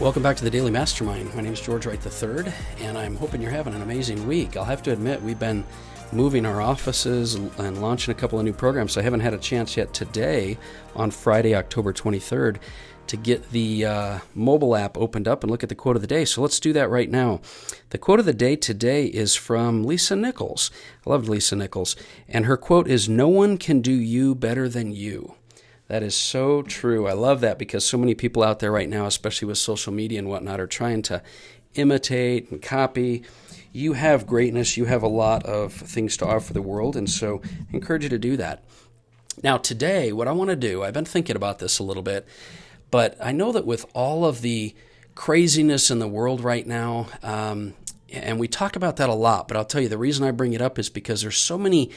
Welcome back to the Daily Mastermind. My name is George Wright III, and I'm hoping you're having an amazing week. I'll have to admit, we've been moving our offices and launching a couple of new programs, so I haven't had a chance yet today on Friday, October 23rd, to get the mobile app opened up and look at the quote of the day. So let's do that right now. The quote of the day today is from Lisa Nichols. I love Lisa Nichols. And her quote is, "No one can do you better than you." That is so true. I love that because so many people out there right now, especially with social media and whatnot, are trying to imitate and copy. You have greatness. You have a lot of things to offer the world, and so I encourage you to do that. Now today, what I want to do, I've been thinking about this a little bit, but I know that with all of the craziness in the world right now, and we talk about that a lot, but I'll tell you the reason I bring it up is because there's so many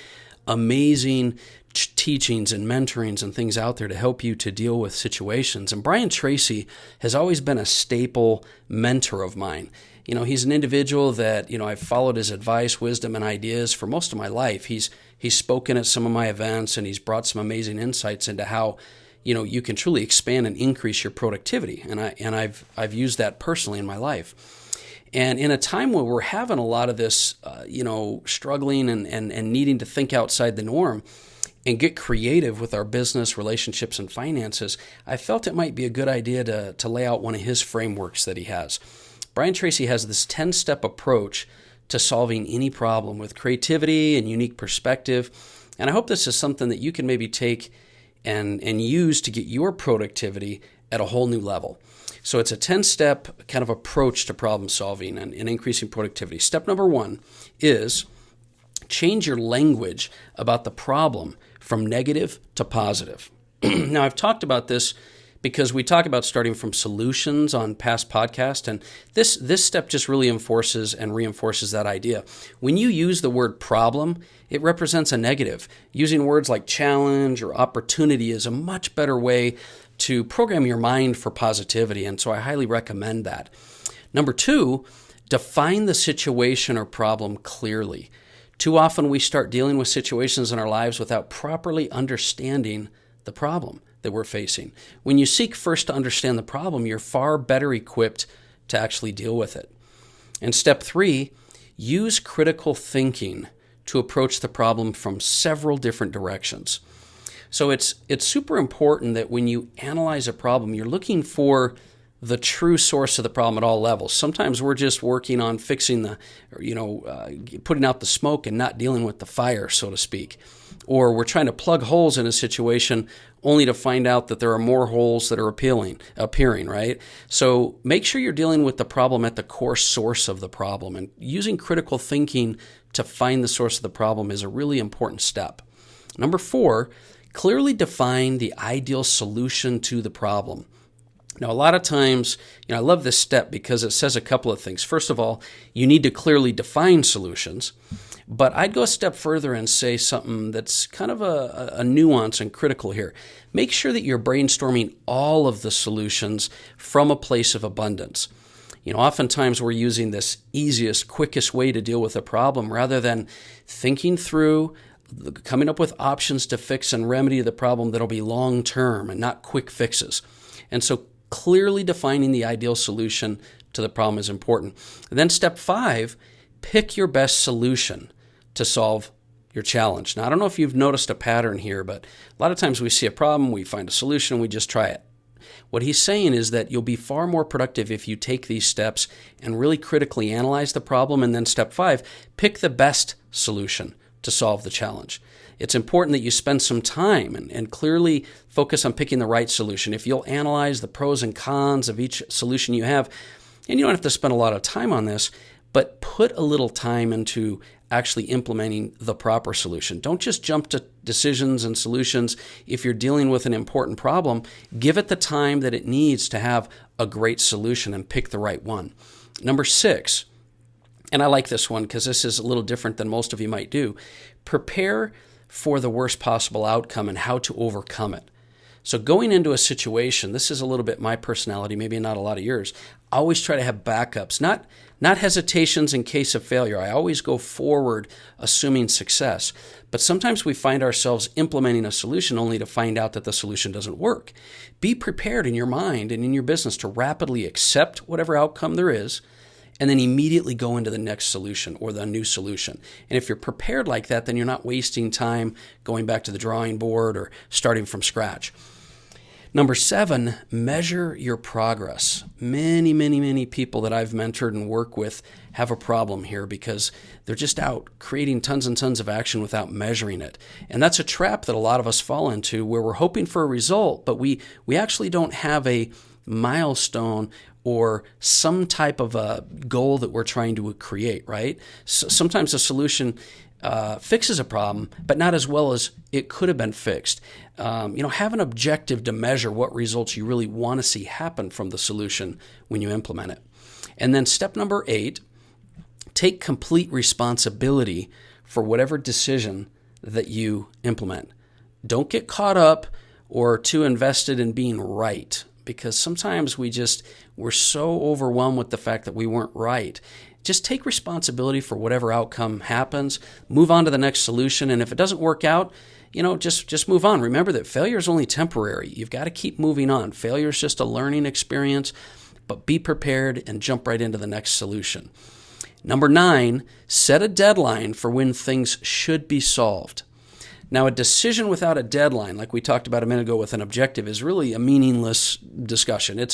amazing teachings and mentorings and things out there to help you to deal with situations. And Brian Tracy has always been a staple mentor of mine. You know, he's an individual that, I've followed his advice, wisdom, and ideas for most of my life. He's spoken at some of my events, and he's brought some amazing insights into how, you can truly expand and increase your productivity. And I've used that personally in my life. And in a time where we're having a lot of this, struggling and needing to think outside the norm and get creative with our business, relationships, and finances, I felt it might be a good idea to lay out one of his frameworks that he has. Brian Tracy has this 10-step approach to solving any problem with creativity and unique perspective. And I hope this is something that you can maybe take and use to get your productivity at a whole new level. So it's a 10-step kind of approach to problem solving and increasing productivity. Step number 1 is change your language about the problem from negative to positive. Now, I've talked about this because we talk about starting from solutions on past podcasts, and this step just really enforces and reinforces that idea. When you use the word problem, it represents a negative. Using words like challenge or opportunity is a much better way to program your mind for positivity, and so I highly recommend that. Number 2, define the situation or problem clearly. Too often we start dealing with situations in our lives without properly understanding the problem that we're facing. When you seek first to understand the problem, you're far better equipped to actually deal with it. And step 3, use critical thinking to approach the problem from several different directions. So it's super important that when you analyze a problem, you're looking for the true source of the problem at all levels. Sometimes we're just working on fixing putting out the smoke and not dealing with the fire, so to speak. Or we're trying to plug holes in a situation only to find out that there are more holes that are appearing, right? So make sure you're dealing with the problem at the core source of the problem. And using critical thinking to find the source of the problem is a really important step. Number 4, clearly define the ideal solution to the problem. Now, a lot of times, I love this step because it says a couple of things. First of all, you need to clearly define solutions, but I'd go a step further and say something that's kind of a nuance and critical here. Make sure that you're brainstorming all of the solutions from a place of abundance. Oftentimes we're using this easiest, quickest way to deal with a problem rather than thinking through, coming up with options to fix and remedy the problem that'll be long-term and not quick fixes. And so clearly defining the ideal solution to the problem is important. And then step 5, pick your best solution to solve your challenge. Now, I don't know if you've noticed a pattern here, but a lot of times we see a problem, we find a solution, we just try it. What he's saying is that you'll be far more productive if you take these steps and really critically analyze the problem. And then step 5, pick the best solution to solve the challenge. It's important that you spend some time and clearly focus on picking the right solution. If you'll analyze the pros and cons of each solution you have, and you don't have to spend a lot of time on this, but put a little time into actually implementing the proper solution. Don't just jump to decisions and solutions. If you're dealing with an important problem, give it the time that it needs to have a great solution and pick the right one. Number 6, and I like this one because this is a little different than most of you might do, prepare for the worst possible outcome and how to overcome it. So going into a situation, this is a little bit my personality, maybe not a lot of yours. I always try to have backups, not hesitations in case of failure. I always go forward assuming success. But sometimes we find ourselves implementing a solution only to find out that the solution doesn't work. Be prepared in your mind and in your business to rapidly accept whatever outcome there is, and then immediately go into the next solution or the new solution. And if you're prepared like that, then you're not wasting time going back to the drawing board or starting from scratch. Number 7, measure your progress. Many people that I've mentored and work with have a problem here because they're just out creating tons and tons of action without measuring it. And that's a trap that a lot of us fall into, where we're hoping for a result, but we actually don't have a milestone or some type of a goal that we're trying to create, right? So sometimes a solution fixes a problem, but not as well as it could have been fixed. Have an objective to measure what results you really want to see happen from the solution when you implement it. And then step number 8, take complete responsibility for whatever decision that you implement. Don't get caught up or too invested in being right, because sometimes we're so overwhelmed with the fact that we weren't right. Just take responsibility for whatever outcome happens, move on to the next solution, and if it doesn't work out, just move on. Remember that failure is only temporary. You've got to keep moving on. Failure is just a learning experience, but be prepared and jump right into the next solution. Number 9, set a deadline for when things should be solved. Now, a decision without a deadline, like we talked about a minute ago with an objective, is really a meaningless discussion.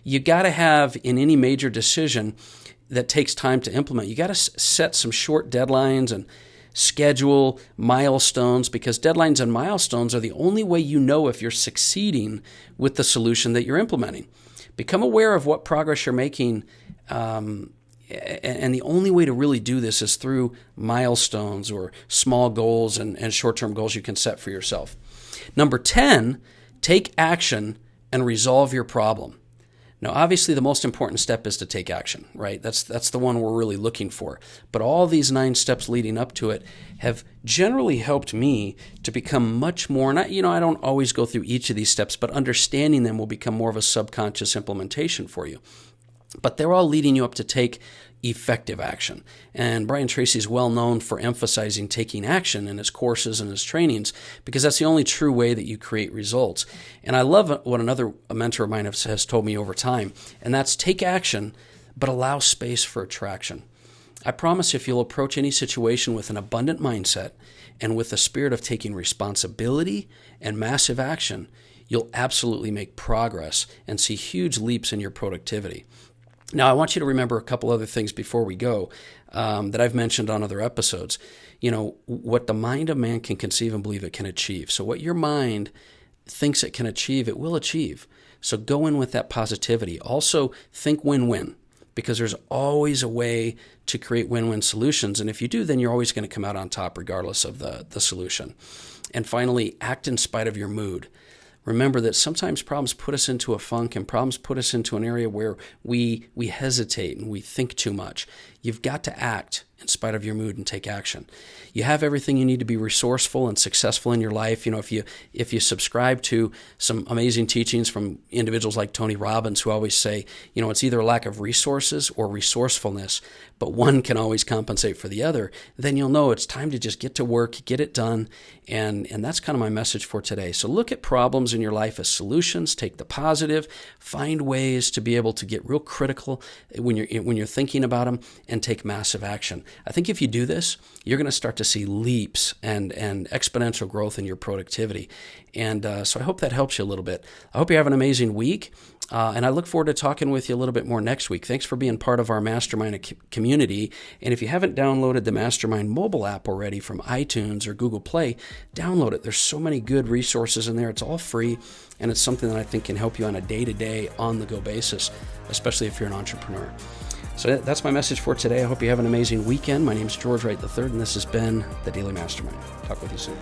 You got to have, in any major decision that takes time to implement, you got to set some short deadlines and schedule milestones, because deadlines and milestones are the only way you know if you're succeeding with the solution that you're implementing. Become aware of what progress you're making, and the only way to really do this is through milestones or small goals and short-term goals you can set for yourself. Number 10, take action and resolve your problem. Now, obviously, the most important step is to take action, right? That's the one we're really looking for. But all these 9 steps leading up to it have generally helped me to become much more, I don't always go through each of these steps, but understanding them will become more of a subconscious implementation for you. But they're all leading you up to take effective action. And Brian Tracy is well known for emphasizing taking action in his courses and his trainings, because that's the only true way that you create results. And I love what a mentor of mine has told me over time, and that's take action, but allow space for attraction. I promise if you'll approach any situation with an abundant mindset and with the spirit of taking responsibility and massive action, you'll absolutely make progress and see huge leaps in your productivity. Now, I want you to remember a couple other things before we go that I've mentioned on other episodes. What the mind of man can conceive and believe it can achieve. So what your mind thinks it can achieve, it will achieve. So go in with that positivity. Also, think win-win, because there's always a way to create win-win solutions. And if you do, then you're always going to come out on top regardless of the solution. And finally, act in spite of your mood. Remember that sometimes problems put us into a funk, and problems put us into an area where we hesitate and we think too much. You've got to act in spite of your mood and take action. You have everything you need to be resourceful and successful in your life. If you subscribe to some amazing teachings from individuals like Tony Robbins, who always say, it's either a lack of resources or resourcefulness, but one can always compensate for the other, then you'll know it's time to just get to work, get it done. And that's kind of my message for today. So look at problems in your life as solutions, take the positive, find ways to be able to get real critical when you're thinking about them, and take massive action. I think if you do this, you're going to start to see leaps and exponential growth in your productivity. And so I hope that helps you a little bit. I hope you have an amazing week. And I look forward to talking with you a little bit more next week. Thanks for being part of our Mastermind community. And if you haven't downloaded the Mastermind mobile app already from iTunes or Google Play, download it. There's so many good resources in there. It's all free, and it's something that I think can help you on a day-to-day, on-the-go basis, especially if you're an entrepreneur. So that's my message for today. I hope you have an amazing weekend. My name is George Wright III, and this has been the Daily Mastermind. Talk with you soon.